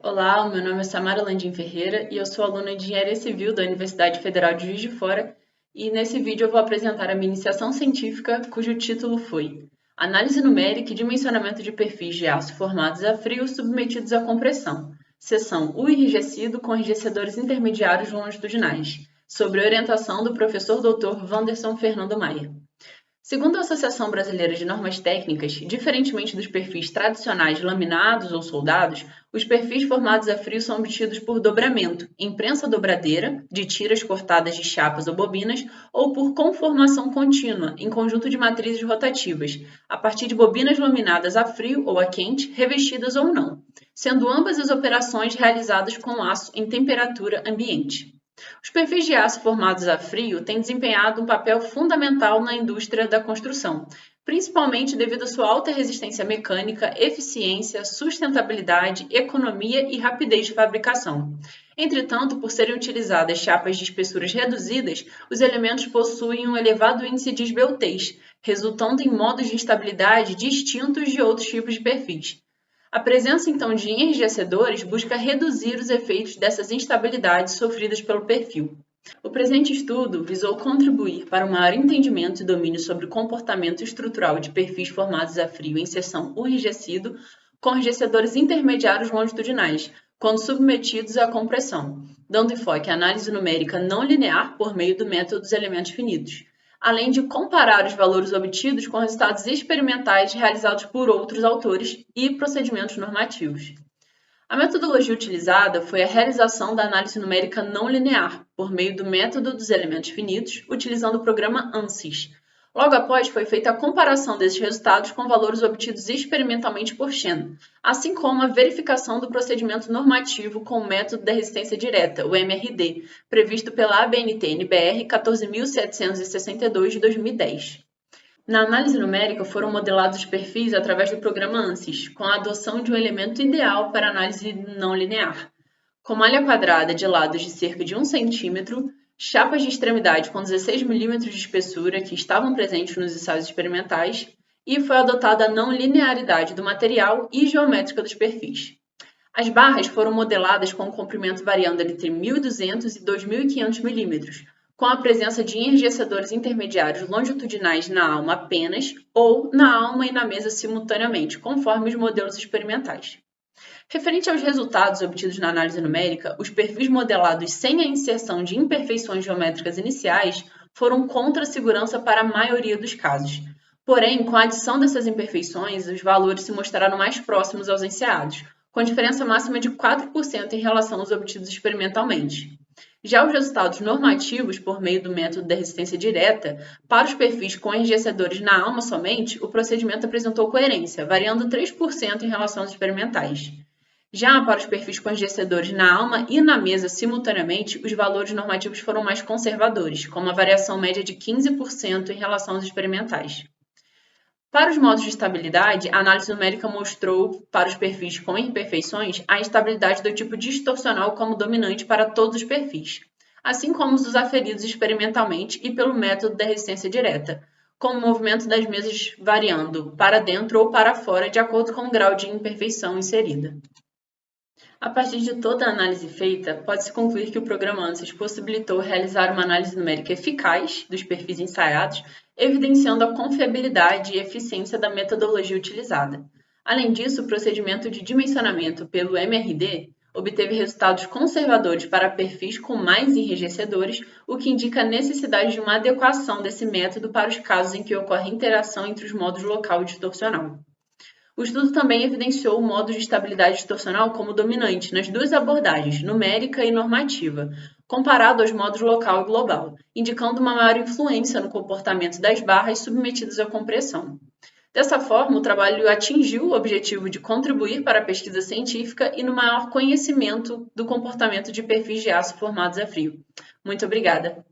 Olá, o meu nome é Samara Landim Ferreira e eu sou aluna de Engenharia Civil da Universidade Federal de Juiz de Fora e nesse vídeo eu vou apresentar a minha iniciação científica, cujo título foi Análise numérica e dimensionamento de perfis de aço formados a frio submetidos à compressão, seção U enrijecido com enrijecedores intermediários longitudinais, sobre orientação do professor Dr. Wanderson Fernando Maia. Segundo a Associação Brasileira de Normas Técnicas, diferentemente dos perfis tradicionais laminados ou soldados, os perfis formados a frio são obtidos por dobramento, em prensa dobradeira, de tiras cortadas de chapas ou bobinas, ou por conformação contínua, em conjunto de matrizes rotativas, a partir de bobinas laminadas a frio ou a quente, revestidas ou não, sendo ambas as operações realizadas com aço em temperatura ambiente. Os perfis de aço formados a frio têm desempenhado um papel fundamental na indústria da construção, principalmente devido à sua alta resistência mecânica, eficiência, sustentabilidade, economia e rapidez de fabricação. Entretanto, por serem utilizadas chapas de espessuras reduzidas, os elementos possuem um elevado índice de esbeltez, resultando em modos de instabilidade distintos de outros tipos de perfis. A presença, então, de enrijecedores busca reduzir os efeitos dessas instabilidades sofridas pelo perfil. O presente estudo visou contribuir para um maior entendimento e domínio sobre o comportamento estrutural de perfis formados a frio em seção enrijecido com enrijecedores intermediários longitudinais, quando submetidos à compressão, dando enfoque à análise numérica não linear por meio do método dos elementos finitos, além de comparar os valores obtidos com resultados experimentais realizados por outros autores e procedimentos normativos. A metodologia utilizada foi a realização da análise numérica não linear, por meio do método dos elementos finitos, utilizando o programa ANSYS. Logo após, foi feita a comparação desses resultados com valores obtidos experimentalmente por Shen, assim como a verificação do procedimento normativo com o método da resistência direta, o MRD, previsto pela ABNT-NBR 14.762 de 2010. Na análise numérica, foram modelados os perfis através do programa ANSYS, com a adoção de um elemento ideal para análise não linear, com malha quadrada de lados de cerca de 1 cm, chapas de extremidade com 16 mm de espessura que estavam presentes nos ensaios experimentais, e foi adotada a não linearidade do material e geométrica dos perfis. As barras foram modeladas com um comprimento variando entre 1.200 e 2.500 mm, com a presença de enrijecedores intermediários longitudinais na alma apenas ou na alma e na mesa simultaneamente, conforme os modelos experimentais. Referente aos resultados obtidos na análise numérica, os perfis modelados sem a inserção de imperfeições geométricas iniciais foram contra a segurança para a maioria dos casos. Porém, com a adição dessas imperfeições, os valores se mostraram mais próximos aos enseados, com diferença máxima de 4% em relação aos obtidos experimentalmente. Já os resultados normativos, por meio do método da resistência direta, para os perfis com enrijecedores na alma somente, o procedimento apresentou coerência, variando 3% em relação aos experimentais. Já para os perfis com enrijecedores na alma e na mesa simultaneamente, os valores normativos foram mais conservadores, com uma variação média de 15% em relação aos experimentais. Para os modos de estabilidade, a análise numérica mostrou, para os perfis com imperfeições, a instabilidade do tipo distorcional como dominante para todos os perfis, assim como os aferidos experimentalmente e pelo método da resistência direta, com o movimento das mesas variando para dentro ou para fora de acordo com o grau de imperfeição inserida. A partir de toda a análise feita, pode-se concluir que o programa ANSYS possibilitou realizar uma análise numérica eficaz dos perfis ensaiados, evidenciando a confiabilidade e eficiência da metodologia utilizada. Além disso, o procedimento de dimensionamento pelo MRD obteve resultados conservadores para perfis com mais enrijecedores, o que indica a necessidade de uma adequação desse método para os casos em que ocorre interação entre os modos local e distorcional. O estudo também evidenciou o modo de estabilidade distorcional como dominante nas duas abordagens, numérica e normativa, comparado aos modos local e global, indicando uma maior influência no comportamento das barras submetidas à compressão. Dessa forma, o trabalho atingiu o objetivo de contribuir para a pesquisa científica e no maior conhecimento do comportamento de perfis de aço formados a frio. Muito obrigada!